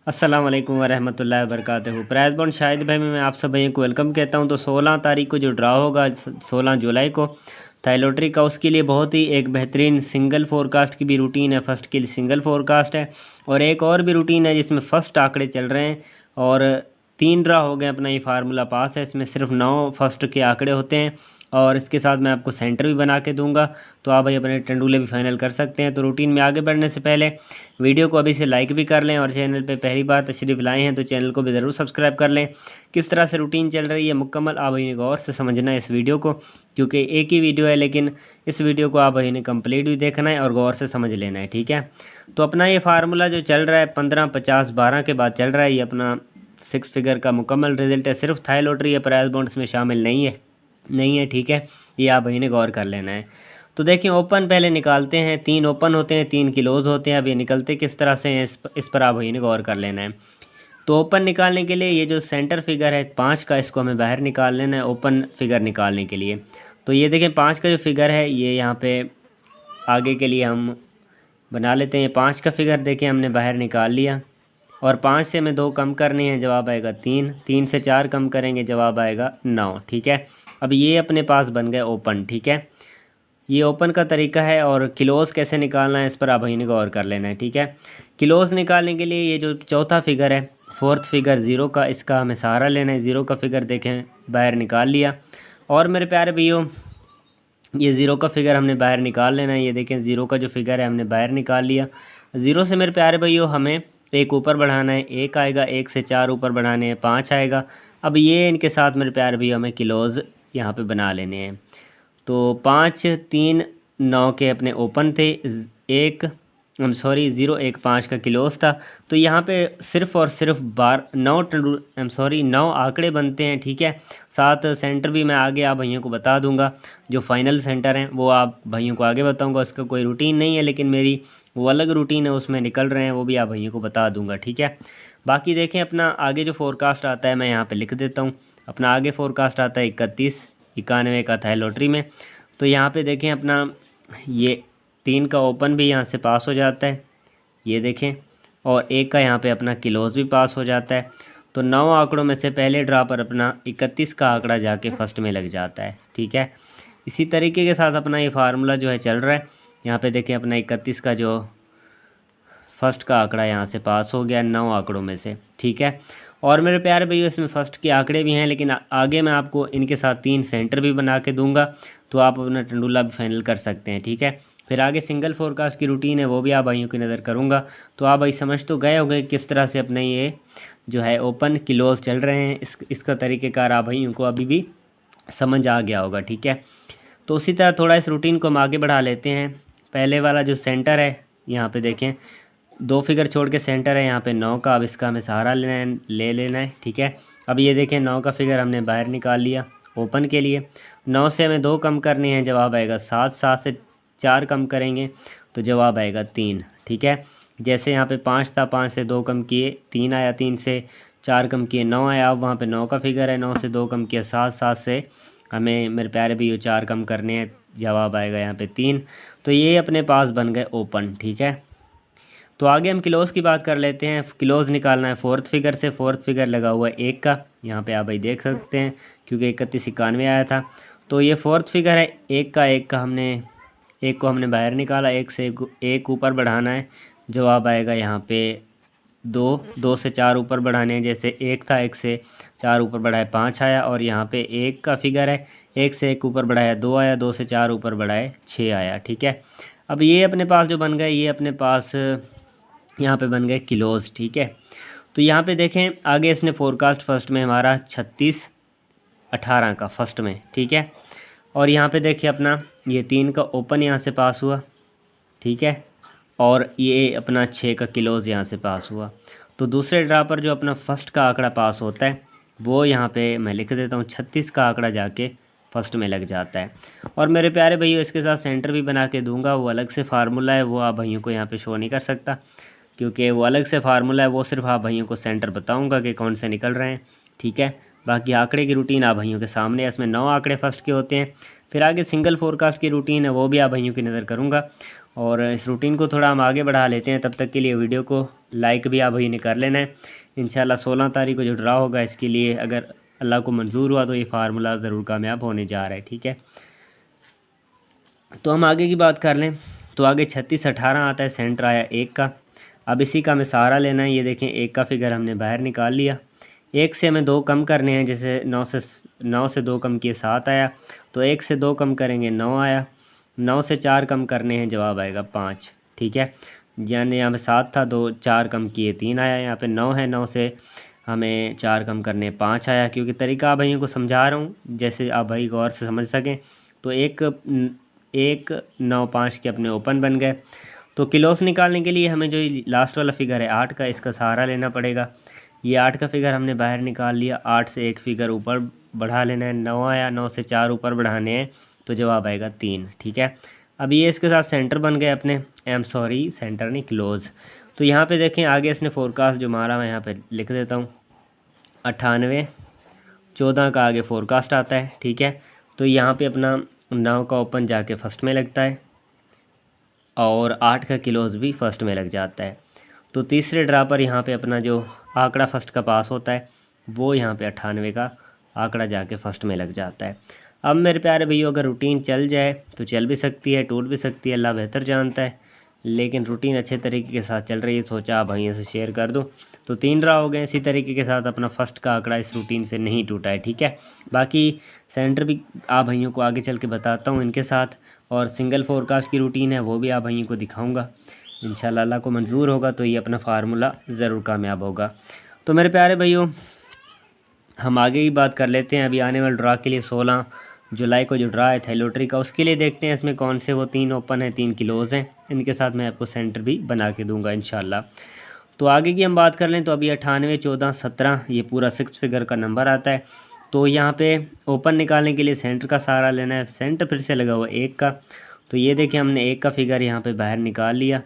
अस्सलाम वालेकुम वरहमतुल्लाहि वबरकातुहू। प्राइज़ बॉन्ड शाहिद भाई में मैं आप सब भाइयों को वेलकम कहता हूं। तो 16 तारीख को जो ड्रा होगा 16 जुलाई को थाई लॉटरी का, उसके लिए बहुत ही एक बेहतरीन सिंगल फोरकास्ट की भी रूटीन है। फर्स्ट के लिए सिंगल फोरकास्ट है और एक और भी रूटीन है जिसमें फ़र्स्ट आंकड़े चल रहे हैं और 3 ड्रा हो गए। अपना ये फार्मूला पास है। इसमें सिर्फ 9 फर्स्ट के आंकड़े होते हैं और इसके साथ मैं आपको सेंटर भी बना के दूंगा, तो आप भाई अपने टंडूले भी फाइनल कर सकते हैं। तो रूटीन में आगे बढ़ने से पहले वीडियो को अभी से लाइक भी कर लें और चैनल पे पहली बार तशरीफ़ लाए हैं तो चैनल को भी ज़रूर सब्सक्राइब कर लें। किस तरह से रूटीन चल रही है मुकम्मल आप भाई ने गौर से समझना है इस वीडियो को, क्योंकि एक ही वीडियो है लेकिन इस वीडियो को आप भाई ने कंप्लीट भी देखना है और गौर से समझ लेना है, ठीक है। तो अपना ये फार्मूला जो चल रहा है 15, 50, 12 के बाद चल रहा है, ये अपना 6 फिगर का मुकम्मल रिजल्ट है। सिर्फ थाई लॉटरी या प्राइज़ बॉन्ड्स में शामिल नहीं है, ठीक है। ये आप भाई ने गौर कर लेना है। तो देखिए ओपन पहले निकालते हैं। 3 ओपन होते हैं, 3 क्लोज होते हैं। अब ये निकलते किस तरह से हैं इस पर आप भाई ने गौर कर लेना है। तो ओपन निकालने के लिए ये जो सेंटर फिगर है 5 का, इसको हमें बाहर निकाल लेना है ओपन फिगर निकालने के लिए। तो ये देखें 5 का जो फिगर है ये यहाँ पे आगे के लिए हम बना लेते हैं। 5 का फिगर देखें हमने बाहर निकाल लिया और 5 से हमें 2 कम करने हैं, जवाब आएगा 3। 3 से 4 कम करेंगे, जवाब आएगा 9, ठीक है। अब ये अपने पास बन गए ओपन, ठीक है। ये ओपन का तरीका है और क्लोज़ कैसे निकालना है इस पर आप भाई ने गौर कर लेना है, ठीक है। क्लोज़ निकालने के लिए ये जो चौथा फिगर है, फोर्थ फिगर 0 का, इसका हमें सहारा लेना है। 0 का फिगर देखें बाहर निकाल लिया और मेरे प्यारे भैया ये 0 का फिगर हमने बाहर निकाल लेना है। ये देखें 0 का जो फिगर है हमने बाहर निकाल लिया। 0 से मेरे प्यारे भैया हमें एक ऊपर बढ़ाना है, 1 आएगा। 1 से 4 ऊपर बढ़ाने हैं, 5 आएगा। अब ये इनके साथ मेरे प्यारे भैया हमें क्लोज़ यहाँ पे बना लेने हैं। तो 5, 3, 9 के अपने ओपन थे। 0, 1, 5 का क्लोज था। तो यहाँ पे सिर्फ और सिर्फ 9 आंकड़े बनते हैं, ठीक है। साथ सेंटर भी मैं आगे आप भाइयों को बता दूंगा। जो फाइनल सेंटर हैं वो आप भाइयों को आगे बताऊंगा। उसका कोई रूटीन नहीं है लेकिन मेरी वो अलग रूटीन है, उसमें निकल रहे हैं, वो भी आप भाइयों को बता दूंगा, ठीक है। बाकी देखें अपना आगे जो फोरकास्ट आता है मैं यहाँ पे लिख देता हूँ। अपना आगे फोरकास्ट आता है 31, 91 का था लॉटरी में। तो यहाँ पे देखें अपना ये 3 का ओपन भी यहाँ से पास हो जाता है, ये देखें, और 1 का यहाँ पे अपना क्लोज भी पास हो जाता है। तो 9 आंकड़ों में से पहले ड्रा पर अपना 31 का आंकड़ा जाके फर्स्ट में लग जाता है, ठीक है। इसी तरीके के साथ अपना ये फार्मूला जो है चल रहा है। यहाँ पे देखें अपना 31 का जो फर्स्ट का आंकड़ा यहाँ से पास हो गया 9 आंकड़ों में से, ठीक है। और मेरे प्यारे भैया इसमें फ़र्स्ट के आंकड़े भी हैं लेकिन आगे मैं आपको इनके साथ 3 सेंटर भी बना के दूंगा, तो आप अपना टंडूला भी फाइनल कर सकते हैं, ठीक है। फिर आगे सिंगल फोरकास्ट की रूटीन है वो भी आप भाइयों की नज़र करूंगा। तो आप भाई समझ तो गए होंगे किस तरह से अपने ये जो है ओपन क्लोज चल रहे हैं। इसका तरीक़ेकार आप भाइयों को अभी भी समझ आ गया होगा, ठीक है। तो उसी तरह थोड़ा इस रूटीन को हम आगे बढ़ा लेते हैं। पहले वाला जो सेंटर है यहाँ पे देखें 2 फिगर छोड़ के सेंटर है यहाँ पे 9 का। अब इसका हमें सहारा ले लेना है, ठीक है। अब ये देखें 9 का फिगर हमने बाहर निकाल लिया ओपन के लिए। 9 से हमें 2 कम करने हैं, जवाब आएगा 7। 7 से 4 कम करेंगे तो जवाब आएगा 3, ठीक है। जैसे यहाँ पे 5 था, 5 से 2 कम किए 3 आया, 3 से 4 कम किए 9 आया। अब वहाँ पे 9 का फिगर है, 9 से 2 कम किया 7। 7 से हमें मेरे प्यारे भी 4 कम करने हैं, जवाब आएगा यहाँ पे 3। तो ये अपने पास बन गए ओपन, ठीक है। तो आगे हम क्लोज़ की बात कर लेते हैं। क्लोज़ निकालना है फोर्थ फिगर से। फोर्थ फिगर लगा हुआ है 1 का, यहाँ पे आप भाई देख सकते हैं क्योंकि 31, 91 आया था। तो ये फोर्थ फिगर है 1 का। 1 को हमने बाहर निकाला, 1 से 1 ऊपर बढ़ाना है, जवाब आएगा यहाँ पे 2। 2 से 4 ऊपर बढ़ाने हैं, जैसे 1 था 1 से 4 ऊपर बढ़ाए 5 आया। और यहाँ पे 1 का फिगर है, 1 से 1 ऊपर बढ़ाया 2 आया, 2 से 4 ऊपर बढ़ाए 6 आया, ठीक है। अब ये अपने पास जो बन गए, ये अपने पास यहाँ पे बन गए क्लोज, ठीक है। तो यहाँ पे देखें आगे इसने फोरकास्ट फर्स्ट में हमारा 36, 18 का फर्स्ट में, ठीक है। और यहाँ पे देखिए अपना ये 3 का ओपन यहाँ से पास हुआ, ठीक है। और ये अपना 6 का क्लोज यहाँ से पास हुआ। तो दूसरे ड्रा पर जो अपना फर्स्ट का आंकड़ा पास होता है वो यहाँ पे मैं लिख देता हूँ 36 का आंकड़ा जाके फर्स्ट में लग जाता है। और मेरे प्यारे भैया इसके साथ सेंटर भी बना के दूंगा, वो अलग से फार्मूला है, वो आप भाइयों को यहाँ पे शो नहीं कर सकता क्योंकि वो अलग से फार्मूला है। वो सिर्फ आप भाइयों को सेंटर बताऊंगा कि कौन से निकल रहे हैं, ठीक है। बाकी आंकड़े की रूटीन आप भाइयों के सामने है। इसमें 9 आंकड़े फर्स्ट के होते हैं, फिर आगे सिंगल फोरकास्ट की रूटीन है वो भी आप भाइयों की नज़र करूँगा। और इस रूटीन को थोड़ा हम आगे बढ़ा लेते हैं, तब तक के लिए वीडियो को लाइक भी आप भाई ने कर लेना है। इंशाल्लाह 16 तारीख को जो ड्रा होगा इसके लिए अगर अल्लाह को मंजूर हुआ तो ये फार्मूला ज़रूर कामयाब होने जा रहा है, ठीक है। तो हम आगे की बात कर लें तो आगे 36 18 आता है, सेंटर आया 1 का। अब इसी का हमें सहारा लेना है। ये देखें 1 का फिगर हमने बाहर निकाल लिया। 1 से हमें 2 कम करने हैं, जैसे 9 से 2 कम किए 7 आया, तो 1 से 2 कम करेंगे 9 आया। 9 से 4 कम करने हैं, जवाब आएगा 5, ठीक है। यानी यहाँ पे 7 था, 2 4 कम किए 3 आया। यहाँ पे 9 है, 9 से हमें 4 कम करने 5 आया। क्योंकि तरीका आप भाइयों को समझा रहा हूँ जैसे आप भाई गौर से समझ सकें। तो 1 9 5 के अपने ओपन बन गए। तो किलोस निकालने के लिए हमें जो लास्ट वाला फिगर है 8 का, इसका सहारा लेना पड़ेगा। ये 8 का फिगर हमने बाहर निकाल लिया। 8 से 1 फिगर ऊपर बढ़ा लेना है, 9 आया। 9 से 4 ऊपर बढ़ाने हैं तो जवाब आएगा 3, ठीक है। अब ये इसके साथ सेंटर बन गए अपने, सेंटर नहीं क्लोज। तो यहाँ पे देखें आगे इसने फोरकास्ट जो मारा, मैं यहाँ पे लिख देता हूँ 98 14 का आगे फोरकास्ट आता है, ठीक है। तो यहाँ पे अपना 9 का ओपन जाके फर्स्ट में लगता है और 8 का क्लोज भी फर्स्ट में लग जाता है। तो तीसरे ड्रा पर यहाँ पे अपना जो आंकड़ा फर्स्ट का पास होता है वो यहाँ पे 98 का आंकड़ा जाके फर्स्ट में लग जाता है। अब मेरे प्यारे भैया अगर रूटीन चल जाए तो चल भी सकती है, टूट भी सकती है, अल्लाह बेहतर जानता है। लेकिन रूटीन अच्छे तरीके के साथ चल रही है, सोचा आप भाइयों से शेयर कर दूं। तो 3 ड्रा हो गए। इसी तरीके के साथ अपना फर्स्ट का आंकड़ा इस रूटीन से नहीं टूटा है, ठीक है। बाकी सेंटर भी आप भाइयों को आगे चल के बताता हूँ इनके साथ, और सिंगल फोरकास्ट की रूटीन है वो भी आप भाइयों को दिखाऊँगा। इंशाल्लाह अल्लाह को मंजूर होगा तो ये अपना फार्मूला ज़रूर कामयाब होगा। तो मेरे प्यारे भाइयों हम आगे की बात कर लेते हैं। अभी आने वाले ड्रा के लिए 16 जुलाई को जो ड्रा है थैलोट्री का, उसके लिए देखते हैं इसमें कौन से वो 3 ओपन हैं, 3 क्लोज हैं। इनके साथ मैं आपको सेंटर भी बना के दूंगा इंशाल्लाह। तो आगे की हम बात कर लें तो अभी 98 14 17 ये पूरा 6 फिगर का नंबर आता है। तो यहाँ पे ओपन निकालने के लिए सेंटर का सहारा लेना है। सेंटर फिर से लगा हुआ 1 का। तो ये देखिए हमने 1 का फिगर यहाँ पे बाहर निकाल लिया।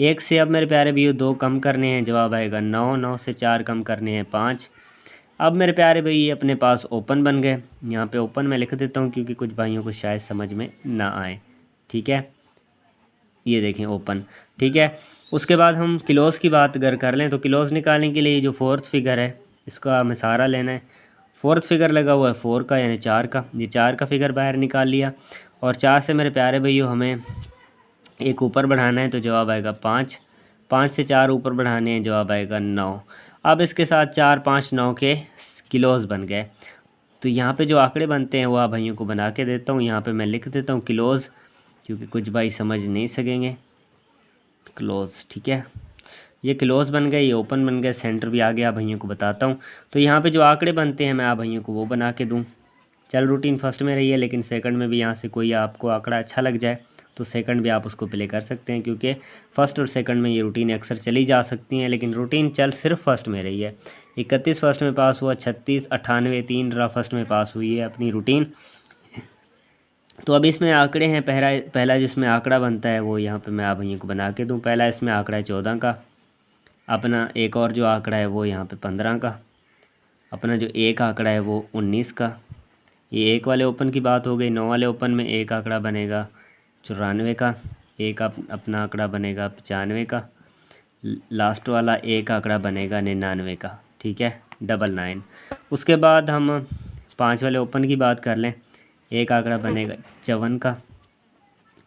1 से अब मेरे प्यारे भैया 2 कम करने हैं, जवाब आएगा 9। 9 से 4 कम करने हैं 5। अब मेरे प्यारे भाई ये अपने पास ओपन बन गए। यहाँ पे ओपन मैं लिख देता हूँ क्योंकि कुछ भाइयों को शायद समझ में ना आए, ठीक है। ये देखें ओपन, ठीक है। उसके बाद हम क्लोज की बात अगर कर लें तो क्लोज निकालने के लिए जो 4th फिगर है इसका हमें सहारा लेना है। 4th फिगर लगा हुआ है 4 का, यानी 4 का। ये 4 का फिगर बाहर निकाल लिया और 4 से मेरे प्यारे भैया हमें एक ऊपर बढ़ाना है तो जवाब आएगा 5। 5 से 4 ऊपर बढ़ाने हैं, जवाब आएगा 9। अब इसके साथ 4 5 9 के किलोज बन गए। तो यहाँ पे जो आंकड़े बनते हैं वो आप भाइयों को बना के देता हूँ। यहाँ पे मैं लिख देता हूँ क्लोज, क्योंकि कुछ भाई समझ नहीं सकेंगे। क्लोज, ठीक है। ये क्लोज बन गए, ये ओपन बन गए, सेंटर भी आ गया, आप भाइयों को बताता हूँ। तो यहाँ पे जो आंकड़े बनते हैं मैं आप भाइयों को वो बना के दूँ। चल रूटीन फर्स्ट में रही है, लेकिन सेकंड में भी यहाँ से कोई आपको आंकड़ा अच्छा लग जाए तो सेकंड भी आप उसको प्ले कर सकते हैं, क्योंकि फ़र्स्ट और सेकंड में ये रूटीन अक्सर चली जा सकती हैं। लेकिन रूटीन चल सिर्फ फर्स्ट में रही है। 31 फर्स्ट में पास हुआ, 36 98 3 ड्रा फर्स्ट में पास हुई है अपनी रूटीन। तो अब इसमें आंकड़े हैं। पहला जिसमें आंकड़ा बनता है वो यहाँ पे मैं आप भाइयों को बना के दूँ। पहला इसमें आंकड़ा है 14 का। अपना एक और जो आंकड़ा है वो यहाँ पे 15 का। अपना जो एक आंकड़ा है वो 19 का। ये एक वाले ओपन की बात हो गई। 9 वाले ओपन में एक आंकड़ा बनेगा 94 का। एक अपना आंकड़ा बनेगा 95 का। लास्ट वाला एक आंकड़ा बनेगा 99 का, ठीक है, 99। उसके बाद हम 5 वाले ओपन की बात कर लें। एक आंकड़ा बनेगा 54 का।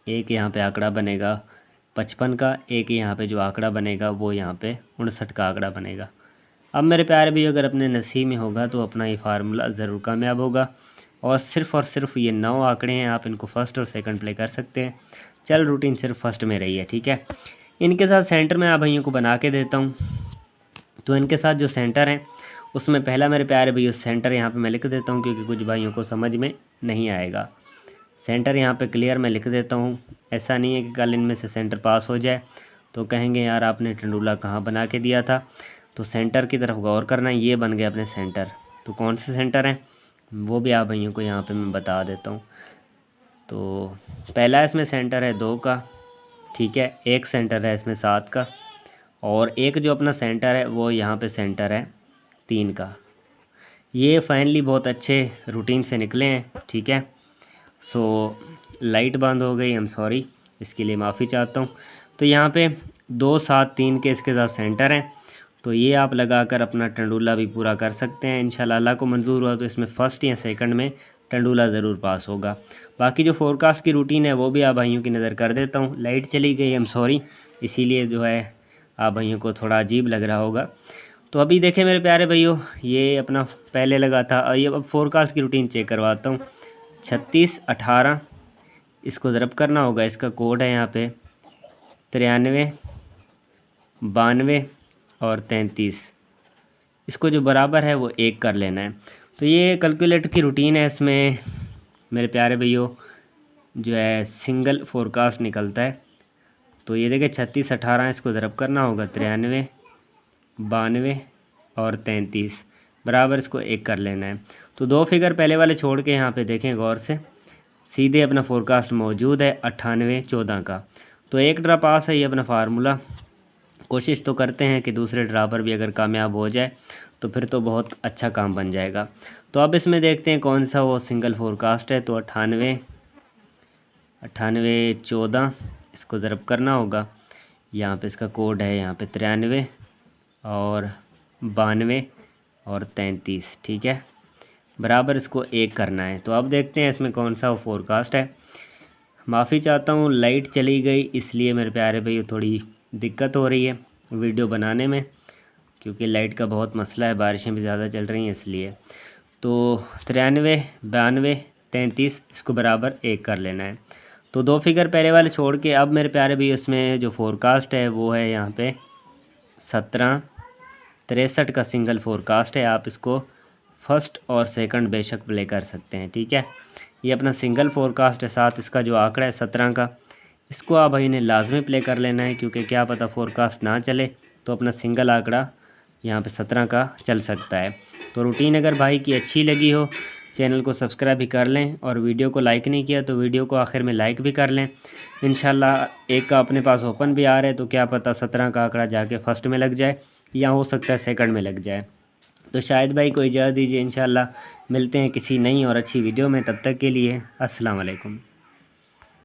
एक यहाँ पे आंकड़ा बनेगा 55 का। एक यहाँ पे जो आंकड़ा बनेगा वो यहाँ पे 59 का आंकड़ा बनेगा। अब मेरे प्यारे भी अगर अपने नसीब में होगा तो अपना ये फार्मूला ज़रूर कामयाब होगा। और सिर्फ ये 9 आंकड़े हैं, आप इनको फर्स्ट और सेकंड प्ले कर सकते हैं। चल रूटीन सिर्फ फर्स्ट में रही है, ठीक है। इनके साथ सेंटर में आप भाइयों को बना के देता हूँ। तो इनके साथ जो सेंटर हैं उसमें पहला मेरे प्यारे भैया सेंटर यहाँ पे मैं लिख देता हूँ, क्योंकि कुछ भाइयों को समझ में नहीं आएगा। सेंटर यहाँ पे क्लियर मैं लिख देता हूँ। ऐसा नहीं है कि कल इनमें से सेंटर पास हो जाए तो कहेंगे यार आपने टंडूला कहाँ बना के दिया था। तो सेंटर की तरफ गौर करना। ये बन गए अपने सेंटर। तो कौन से सेंटर हैं वो भी आप भाइयों को यहाँ पे मैं बता देता हूँ। तो पहला इसमें सेंटर है 2 का, ठीक है। एक सेंटर है इसमें 7 का, और एक जो अपना सेंटर है वो यहाँ पे सेंटर है 3 का। ये फाइनली बहुत अच्छे रूटीन से निकले हैं, ठीक है। सो लाइट बंद हो गई, आई एम सॉरी, इसके लिए माफ़ी चाहता हूँ। तो यहाँ पे 2 7 3 के इसके साथ सेंटर हैं, तो ये आप लगाकर अपना टंडूला भी पूरा कर सकते हैं। इंशाल्लाह अल्लाह को मंजूर हुआ तो इसमें फ़र्स्ट या सेकंड में टंडूला ज़रूर पास होगा। बाकी जो फोरकास्ट की रूटीन है वो भी आप भाइयों की नज़र कर देता हूँ। लाइट चली गई, आई एम सॉरी, इसीलिए जो है आप भाइयों को थोड़ा अजीब लग रहा होगा। तो अभी देखें मेरे प्यारे भाइयों, ये अपना पहले लगा था, ये अब फोरकास्ट की रूटीन चेक करवाता हूँ। 36 18 इसको ज़रब करना होगा, इसका कोड है यहाँ पे 93 92 और 33, इसको जो बराबर है वो 1 कर लेना है। तो ये कैलकुलेटर की रूटीन है, इसमें मेरे प्यारे भैयों जो है सिंगल फोरकास्ट निकलता है। तो ये देखिए 36 18 इसको ज़रब करना होगा 93 92 और 33, बराबर इसको 1 कर लेना है। तो 2 फिगर पहले वाले छोड़ के यहाँ पे देखें गौर से, सीधे अपना फोरकास्ट मौजूद है 98 14 का। तो 1 ड्रा पास है ये अपना फार्मूला। कोशिश तो करते हैं कि दूसरे ड्रा पर भी अगर कामयाब हो जाए तो फिर तो बहुत अच्छा काम बन जाएगा। तो अब इसमें देखते हैं कौन सा वो सिंगल फोरकास्ट है। तो 98 14 इसको ज़रब करना होगा, यहाँ पे इसका कोड है यहाँ पे 93 और 92 और 33, ठीक है, बराबर इसको 1 करना है। तो अब देखते हैं इसमें कौन सा वो फोरकास्ट है। माफ़ी चाहता हूँ लाइट चली गई, इसलिए मेरे प्यारे भाई थोड़ी दिक्कत हो रही है वीडियो बनाने में, क्योंकि लाइट का बहुत मसला है, बारिशें भी ज़्यादा चल रही हैं इसलिए। तो 93 92 33 इसको बराबर 1 कर लेना है। तो 2 फिगर पहले वाले छोड़ के अब मेरे प्यारे भाई इसमें जो फोरकास्ट है वो है यहाँ पे 17 63 का सिंगल फोरकास्ट है। आप इसको फर्स्ट और सेकंड बेशक प्ले कर सकते हैं, ठीक है। ये अपना सिंगल फोरकास्ट है, साथ इसका जो आंकड़ा है 17 का, इसको आप भाई ने लाजमी प्ले कर लेना है, क्योंकि क्या पता फोरकास्ट ना चले तो अपना सिंगल आंकड़ा यहाँ पे 17 का चल सकता है। तो रूटीन अगर भाई की अच्छी लगी हो, चैनल को सब्सक्राइब भी कर लें, और वीडियो को लाइक नहीं किया तो वीडियो को आखिर में लाइक भी कर लें। इंशाल्लाह एक का अपने पास ओपन भी आ रहा है, तो क्या पता 17 का आंकड़ा जाके फर्स्ट में लग जाए, या हो सकता है सेकंड में लग जाए। तो शायद भाई को इजाज़त दीजिए, इंशाल्लाह मिलते हैं किसी नई और अच्छी वीडियो में। तब तक के लिए अस्सलाम वालेकुम।